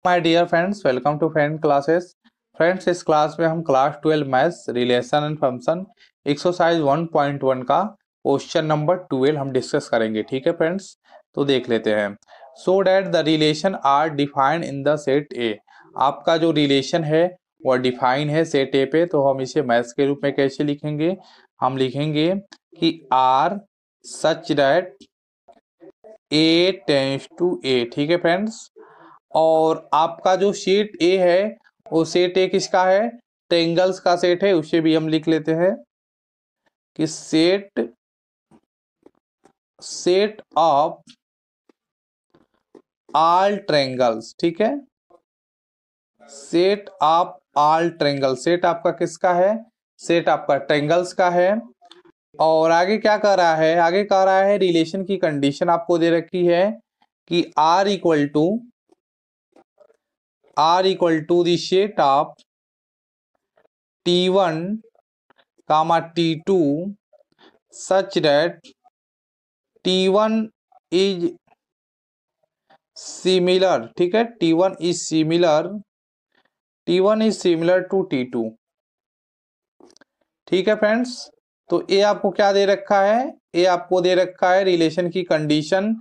My dear friends, welcome to friend classes. Friends, इस class में हम class 12 maths relation and function exercise 1.1 का question number 12 हम discuss करेंगे। ठीक है फ्रेंड्स, तो देख लेते हैं। So that the relation are defined in the set A. आपका जो रिलेशन है वह डिफाइन है सेट ए पे, तो हम इसे मैथ्स के रूप में कैसे लिखेंगे? हम लिखेंगे कि are such that A tends to A. ठीक है फ्रेंड्स, और आपका जो सेट ए है वो सेट ए किसका है? ट्रायंगल्स का सेट है। उसे भी हम लिख लेते हैं कि सेट ऑफ ऑल ट्रायंगल्स। ठीक है, set of all triangle. Set आपका किसका है? सेट आपका ट्रायंगल्स का है। और आगे क्या कह रहा है? आगे कह रहा है रिलेशन की कंडीशन आपको दे रखी है कि R equal to the set of T1 comma T2 such that T1 is similar। ठीक है, T1 is similar to T2। ठीक है फ्रेंड्स, तो ये आपको क्या दे रखा है? ये आपको दे रखा है रिलेशन की कंडीशन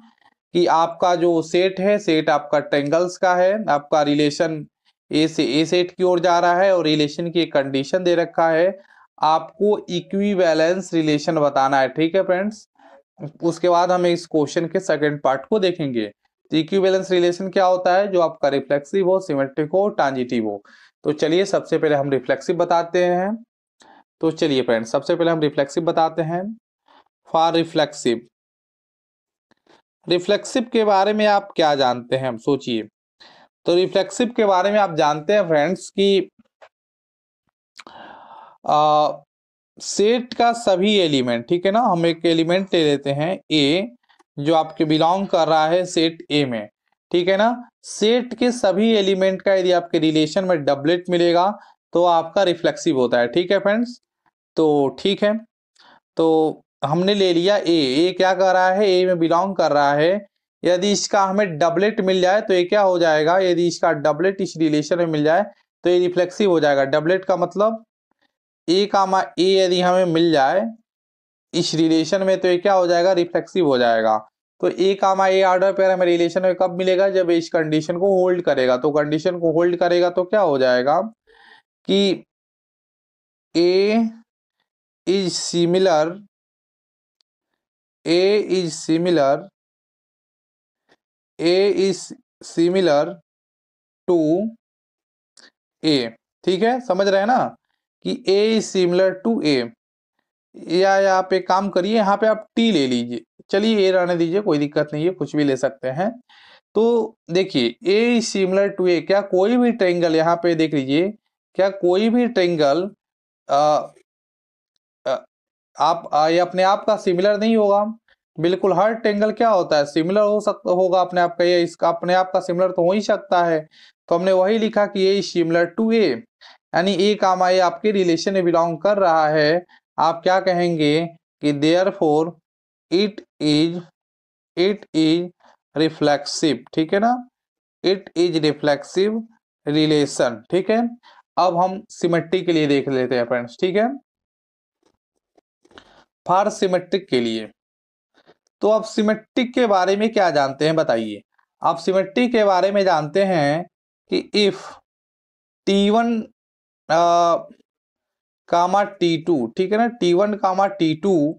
कि आपका जो सेट है, सेट आपका ट्रायंगल्स का है। आपका रिलेशन ए से ए सेट की ओर जा रहा है और रिलेशन की एक कंडीशन दे रखा है, आपको इक्विवेलेंस रिलेशन बताना है। ठीक है फ्रेंड्स, उसके बाद हम इस क्वेश्चन के सेकंड पार्ट को देखेंगे। तो इक्विवेलेंस रिलेशन क्या होता है? जो आपका रिफ्लेक्सिव हो, सिमेट्रिक हो, ट्रांजिटिव हो। तो चलिए सबसे पहले हम रिफ्लेक्सिव बताते हैं। तो चलिए फ्रेंड्स, सबसे पहले हम रिफ्लेक्सिव बताते हैं। फॉर रिफ्लेक्सिव के बारे में आप क्या जानते हैं? हम सोचिए। तो रिफ्लेक्सिव के बारे में आप जानते हैं फ्रेंड्स कि सेट का सभी एलिमेंट, ठीक है ना, हम एक एलिमेंट ले लेते हैं ए, जो आपके बिलोंग कर रहा है सेट ए में। ठीक है ना, सेट के सभी एलिमेंट का यदि आपके रिलेशन में डबलेट मिलेगा तो आपका रिफ्लेक्सिव होता है। ठीक है फ्रेंड्स, तो ठीक है, तो हमने ले लिया ए क्या कर रहा है? ए में बिलोंग कर रहा है। यदि इसका हमें डबलेट मिल जाए तो ये क्या हो जाएगा? यदि इसका डबलेट इस रिलेशन में मिल जाए तो ये रिफ्लेक्सिव हो जाएगा। डबलेट का मतलब ए कामा ए यदि हमें मिल जाए इस रिलेशन में तो ये क्या हो जाएगा? रिफ्लेक्सिव हो जाएगा। तो ए कामा ए ऑर्डर पेयर हमें रिलेशन में कब मिलेगा? जब इस कंडीशन को होल्ड करेगा। तो कंडीशन को होल्ड करेगा तो क्या हो जाएगा कि A is similar A is similar to A. ठीक है, समझ रहे हैं ना कि A is similar to A. या आप एक काम करिए, यहाँ पे आप टी ले लीजिए। चलिए ए रहने दीजिए, कोई दिक्कत नहीं है, कुछ भी ले सकते हैं। तो देखिए ए इज सिमिलर टू ए, क्या कोई भी ट्रायंगल, यहाँ पे देख लीजिए, क्या कोई भी ट्रायंगल आप ये अपने आप का सिमिलर नहीं होगा? बिल्कुल, हर ट्रायंगल क्या होता है? सिमिलर हो सकता होगा अपने आप का। ये इसका अपने आप का सिमिलर तो हो ही सकता है। तो हमने वही लिखा कि ए सिमिलर टू ए, यानी ए कामा ए आपके रिलेशन में बिलोंग कर रहा है। आप क्या कहेंगे कि देयरफॉर इट इज रिफ्लेक्सिव। ठीक है ना, इट इज रिफ्लेक्सिव रिलेशन। ठीक है, अब हम सिमेट्री के लिए देख लेते हैं फ्रेंड्स। ठीक है, फॉर सिमेट्रिक के लिए, तो आप सिमेट्रिक के बारे में क्या जानते हैं बताइए? आप सिमेट्रिक के बारे में जानते हैं कि इफ T1 कामा T2, ठीक है ना, T1 कामा T2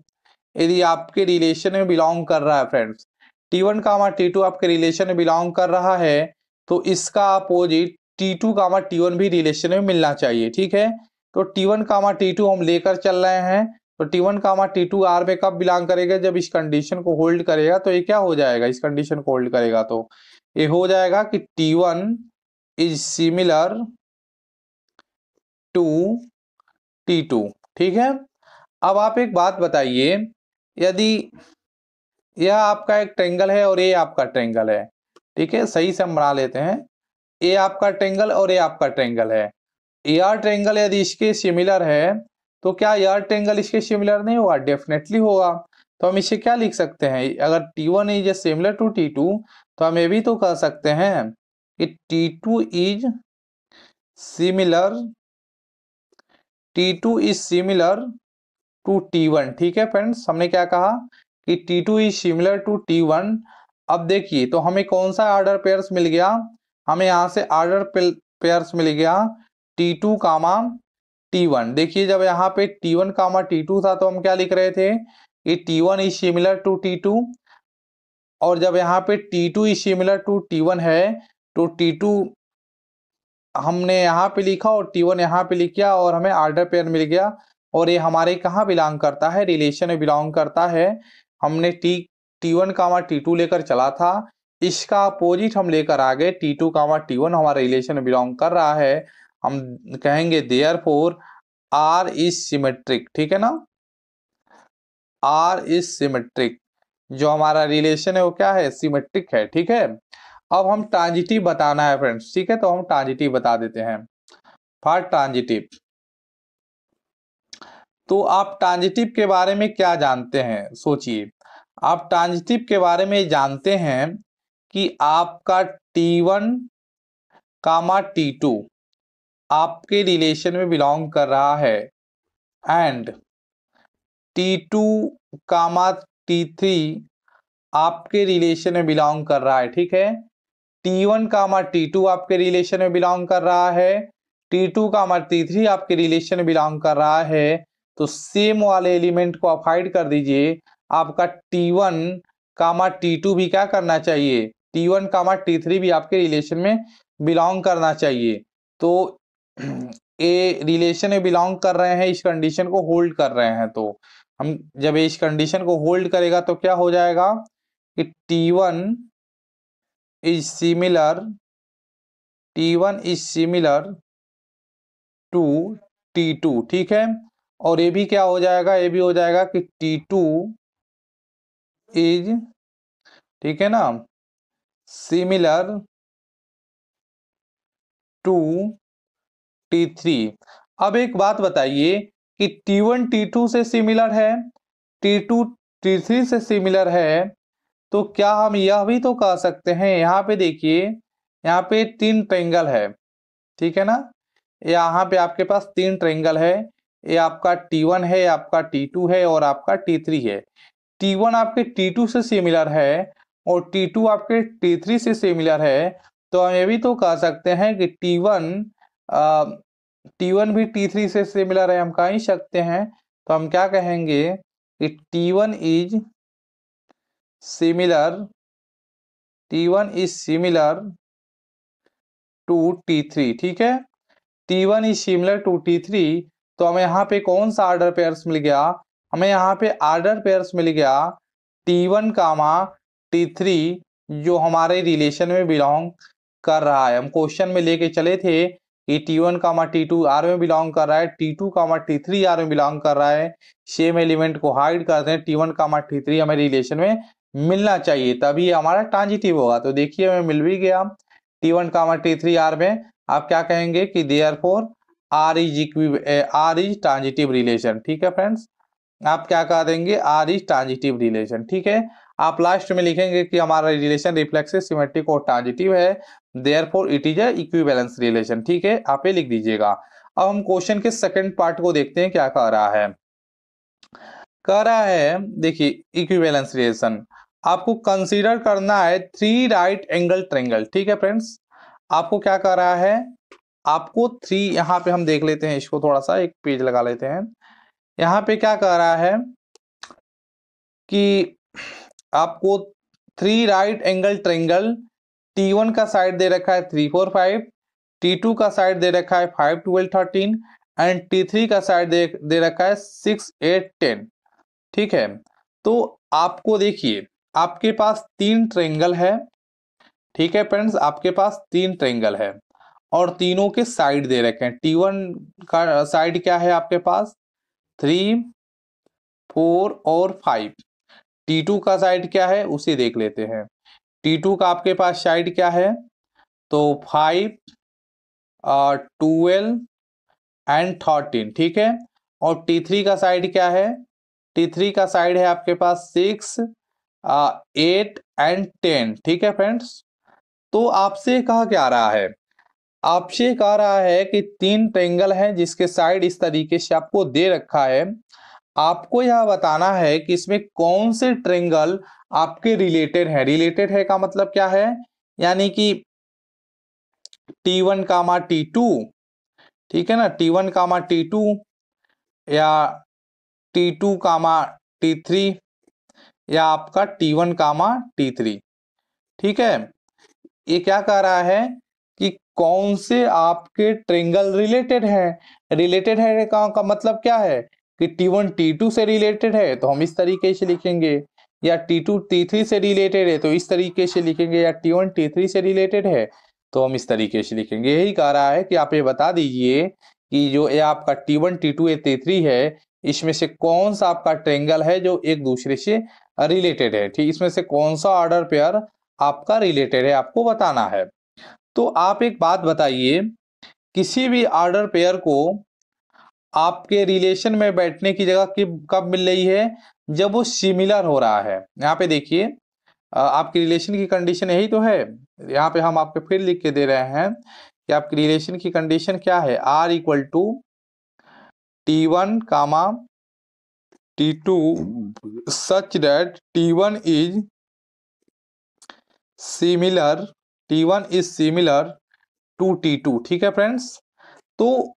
यदि आपके रिलेशन में बिलोंग कर रहा है फ्रेंड्स, T1 कामा T2 आपके रिलेशन में बिलोंग कर रहा है, तो इसका अपोजिट T2 कामा T1 भी रिलेशन में मिलना चाहिए। ठीक है, तो T1 कामा T2 हम लेकर चल रहे हैं। तो T1 कामा T2 आर में कब बिलोंग करेगा? जब इस कंडीशन को होल्ड करेगा। तो ये क्या हो जाएगा? इस कंडीशन को होल्ड करेगा तो ये हो जाएगा कि T1 is similar to T2। ठीक है, अब आप एक बात बताइए, यदि यह आपका एक ट्रायंगल है और ये आपका ट्रायंगल है, ठीक है, सही से हम बना लेते हैं, ये आपका ट्रायंगल और ये आपका ट्रायंगल है। यह ट्रायंगल यदि इसके सिमिलर है तो क्या यह ट्रायंगल इसके सिमिलर नहीं होगा? डेफिनेटली होगा। तो हम इसे क्या लिख सकते हैं? अगर T1 is similar to T2 तो हम ये भी तो कह सकते हैं कि T2 is similar to T1। ठीक है फ्रेंड्स, हमने क्या कहा कि T2 is similar to T1। अब देखिए तो हमें कौन सा ऑर्डर पेयर्स मिल गया, हमें यहाँ से ऑर्डर पेयर्स मिल गया T2 कामा T1। देखिए जब यहाँ पे T1 कामा T2 था तो हम क्या लिख रहे थे कि T1 is similar to T2, और जब यहाँ पे T2 is similar to T1 है तो T2 हमने यहाँ पे लिखा और T1 यहाँ पे लिख दिया और हमें ऑर्डर पेयर मिल गया। और ये हमारे कहाँ बिलोंग करता है, रिलेशन में बिलोंग करता है। हमने T1 कामा T2 लेकर चला था, इसका अपोजिट हम लेकर आ गए T2 कामा T1 हमारे रिलेशन में बिलोंग कर रहा है। हम कहेंगे देयरफॉर R इज सिमेट्रिक। ठीक है ना, R इज सिमेट्रिक, जो हमारा रिलेशन है वो क्या है, सिमेट्रिक है। ठीक है, अब हम ट्रांजिटिव बताना है फ्रेंड्स। ठीक है, तो हम ट्रांजिटिव बता देते हैं। फॉर ट्रांजिटिव, तो आप ट्रांजिटिव के बारे में क्या जानते हैं, सोचिए। आप ट्रांजिटिव के बारे में जानते हैं कि आपका T1 कामा T2 आपके रिलेशन में बिलोंग कर रहा है एंड T2 कामा T3 आपके रिलेशन में बिलोंग कर रहा है। ठीक है, T1 कामा T2 आपके रिलेशन में बिलोंग कर रहा है, T2 कामा T3 आपके रिलेशन में बिलोंग कर रहा है। तो सेम वाले एलिमेंट को आप हाइड कर दीजिए, आपका T1 कामा T2 भी क्या करना चाहिए, T1 कामा T3 भी आपके रिलेशन में बिलोंग करना चाहिए। तो ये रिलेशन में बिलोंग कर रहे हैं, इस कंडीशन को होल्ड कर रहे हैं। तो हम जब इस कंडीशन को होल्ड करेगा तो क्या हो जाएगा कि T1 is similar to T2। ठीक है, और ये भी क्या हो जाएगा, ये भी हो जाएगा कि T2 इज, ठीक है ना, सिमिलर टू T3। अब एक बात बताइए कि T1 T2 से सिमिलर है, T2 T3 से सिमिलर है, तो क्या हम यह भी तो कह सकते हैं, यहाँ पे देखिए यहाँ पे 3 ट्रायंगल है। ठीक है ना, यहाँ पे आपके पास 3 ट्रायंगल है, ये आपका T1 है, आपका T2 है और आपका T3 है। T1 आपके T2 से सिमिलर है और T2 आपके T3 से सिमिलर है, तो हम ये भी तो कह सकते हैं कि T1 भी T3 से सिमिलर है, हम कह ही सकते हैं। तो हम क्या कहेंगे कि T1 is similar to T3। ठीक है, T1 is similar to T3, तो हमें यहाँ पे कौन सा ऑर्डर पेयर्स मिल गया, हमें यहाँ पे ऑर्डर पेयर्स मिल गया T1 कामा T3, जो हमारे रिलेशन में बिलोंग कर रहा है। हम क्वेश्चन में लेके चले थे कि T1 कामा T2 R में बिलोंग कर रहा है, T2 कामा T3 R में बिलोंग कर रहा है। सेम एलिमेंट को हाइड करते हैं, T1 कामा T3 हमें रिलेशन में मिलना चाहिए, तभी हमारा ट्रांजिटिव होगा। तो देखिए हमें मिल भी गया T1 कामा T3 R में। आप क्या कहेंगे कि therefore R is transitive relation. ठीक है फ्रेंड्स, आप क्या कह देंगे, R इज ट्रांजिटिव रिलेशन। ठीक है, आप लास्ट में लिखेंगे कि हमारा रिलेशन रिफ्लेक्सिव, सिमेट्रिक और ट्रांजिटिव है, therefore it is a equivalence relation. ठीक है, आप ये लिख दीजिएगा। अब हम क्वेश्चन के सेकंड पार्ट को देखते हैं क्या कह रहा है। कह रहा है देखिए इक्विवेलेंस रिलेशन आपको कंसीडर करना है 3 राइट एंगल ट्रायंगल। ठीक है फ्रेंड्स, आपको क्या कह रहा है, आपको 3, यहाँ पे हम देख लेते हैं, इसको थोड़ा सा एक पेज लगा लेते हैं। यहाँ पे क्या कह रहा है कि आपको 3 राइट एंगल ट्रायंगल, T1 का साइड दे रखा है 3 4 5, T2 का साइड दे रखा है 5 12 13 एंड T3 का साइड दे रखा है 6 8 10। ठीक है, तो आपको देखिए आपके पास 3 ट्रायंगल है। ठीक है फ्रेंड्स, आपके पास 3 ट्रायंगल है और तीनों के साइड दे रखे हैं। T1 का साइड क्या है आपके पास 3 4 और 5, T2 का साइड क्या है उसे देख लेते हैं। T2 का आपके पास साइड क्या है, तो 5 12 एंड 13। ठीक है, और T3 का साइड क्या है, T3 का साइड है आपके पास 6 8 एंड 10। ठीक है फ्रेंड्स, तो आपसे कहा क्या रहा है, आपसे कह रहा है कि 3 ट्रायंगल है जिसके साइड इस तरीके से आपको दे रखा है। आपको यह बताना है कि इसमें कौन से ट्रायंगल आपके रिलेटेड है। रिलेटेड है का मतलब क्या है, यानी कि T1 कामा T2, ठीक है ना, T1 कामा T2 या T2 कामा T3 या आपका T1 कामा T3, ठीक है। ये क्या कह रहा है कि कौन से आपके ट्रायंगल रिलेटेड है। रिलेटेड है का मतलब क्या है कि T1 T2 से रिलेटेड है तो हम इस तरीके से लिखेंगे, या T2 T3 से रिलेटेड है तो इस तरीके से लिखेंगे, या T1 T3 से रिलेटेड है तो हम इस तरीके से लिखेंगे। यही कह रहा है कि आप ये बता दीजिए कि जो ये आपका T1 T2 या T3 है, इसमें से कौन सा आपका ट्रायंगल है जो एक दूसरे से रिलेटेड है, ठीक, इसमें से कौन सा ऑर्डर पेयर आपका रिलेटेड है, आपको बताना है। तो आप एक बात बताइए, किसी भी ऑर्डर पेयर को आपके रिलेशन में बैठने की जगह कब मिल रही है, जब वो सिमिलर हो रहा है। यहाँ पे देखिए आपकी रिलेशन की कंडीशन यही तो है। यहाँ पे हम आपको फिर लिख के दे रहे हैं कि आपकी रिलेशन की कंडीशन क्या है, R equal to T1 comma T2 such that T1 is similar, T1 is similar to T2, ठीक है फ्रेंड्स। तो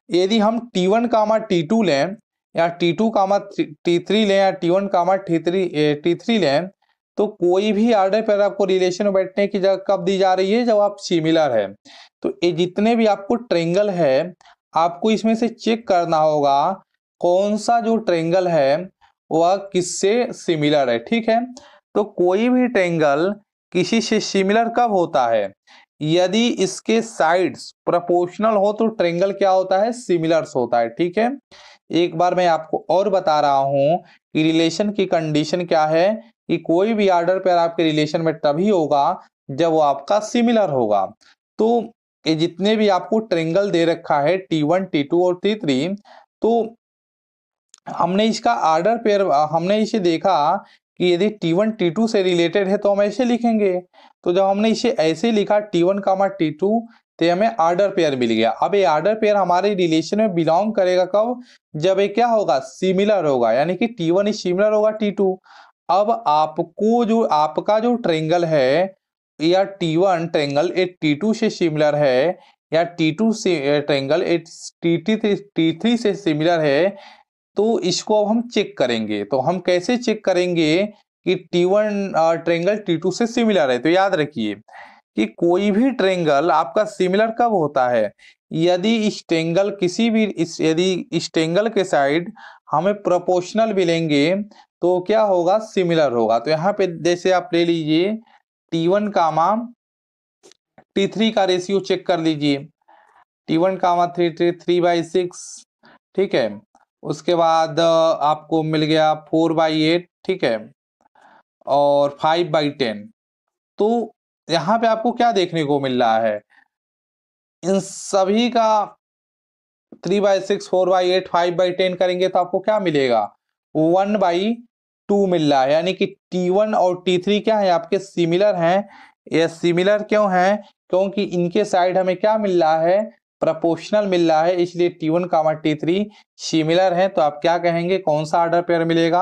यदि हम T1 कामा T2 लें या T2 कामा T3 लें या T1 कामा T3 लें, तो कोई भी ऑर्डर पर आपको रिलेशन में बैठने की जगह कब दी जा रही है, जब आप सिमिलर है। तो ये जितने भी आपको ट्रायंगल है, आपको इसमें से चेक करना होगा कौन सा जो ट्रायंगल है वह किससे सिमिलर है, ठीक है। तो कोई भी ट्रायंगल किसी से सिमिलर कब होता है, यदि इसके साइड्स प्रोपोर्शनल हो तो ट्रायंगल क्या होता है, सिमिलर्स होता है, ठीक है। एक बार मैं आपको और बता रहा हूं कि रिलेशन की कंडीशन क्या है, कि कोई भी ऑर्डर पेयर आपके रिलेशन में तभी होगा जब वो आपका सिमिलर होगा। तो ये जितने भी आपको ट्रायंगल दे रखा है T1 T2 और T3, तो हमने इसका ऑर्डर पेयर हमने इसे देखा कि यदि T1 T2 से रिलेटेड है तो हम ऐसे लिखेंगे। तो जब हमने इसे ऐसे लिखा T1 कामा T2, तो हमें ऑर्डर पेयर मिल गया। अब ये ऑर्डर पेयर हमारे रिलेशन में बिलोंग करेगा कब, जब ये क्या होगा, सिमिलर होगा, यानी कि T1 इज सिमिलर होगा T2। अब आपको जो आपका जो ट्रायंगल है, या T1 ट्रायंगल एक T2 से सिमिलर है, या T2 से ट्रायंगल एक T3 से सिमिलर है, तो इसको अब हम चेक करेंगे। तो हम कैसे चेक करेंगे कि T1 ट्रायंगल T2 से सिमिलर है। तो याद रखिए कि कोई भी ट्रायंगल आपका सिमिलर कब होता है, यदि इस ट्रायंगल यदि इस ट्रायंगल के साइड हमें प्रोपोर्शनल मिलेंगे तो क्या होगा, सिमिलर होगा। तो यहाँ पे जैसे आप ले लीजिए T1 कामा T3 का रेशियो चेक कर लीजिए, T1 कामा 3/6, ठीक है। उसके बाद आपको मिल गया 4/8, ठीक है, और 5/10। तो यहाँ पे आपको क्या देखने को मिल रहा है, इन सभी का 3/6, 4/8, 5/10 करेंगे तो आपको क्या मिलेगा, 1/2 मिल रहा है। यानी कि T1 और T3 क्या है, आपके सिमिलर हैं। ये सिमिलर क्यों हैं, क्योंकि इनके साइड हमें क्या मिल रहा है, प्रोपोर्शनल मिल रहा है, इसलिए T1 कामा T3 सिमिलर है। तो आप क्या कहेंगे, कौन सा ऑर्डर पेयर मिलेगा,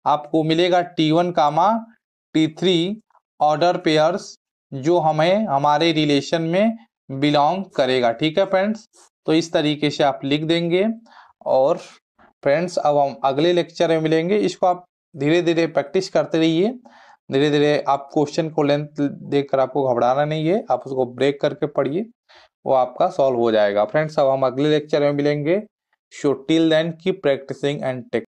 आपको मिलेगा T1 कामा T3 ऑर्डर पेयर्स, जो हमें हमारे रिलेशन में बिलोंग करेगा, ठीक है फ्रेंड्स। तो इस तरीके से आप लिख देंगे। और फ्रेंड्स अब हम अगले लेक्चर में मिलेंगे। इसको आप धीरे धीरे प्रैक्टिस करते रहिए, धीरे धीरे आप क्वेश्चन को लेंथ देखकर आपको घबराना नहीं है, आप उसको ब्रेक करके पढ़िए, वो आपका सॉल्व हो जाएगा। फ्रेंड्स अब हम अगले लेक्चर में मिलेंगे। So till then keep practising and take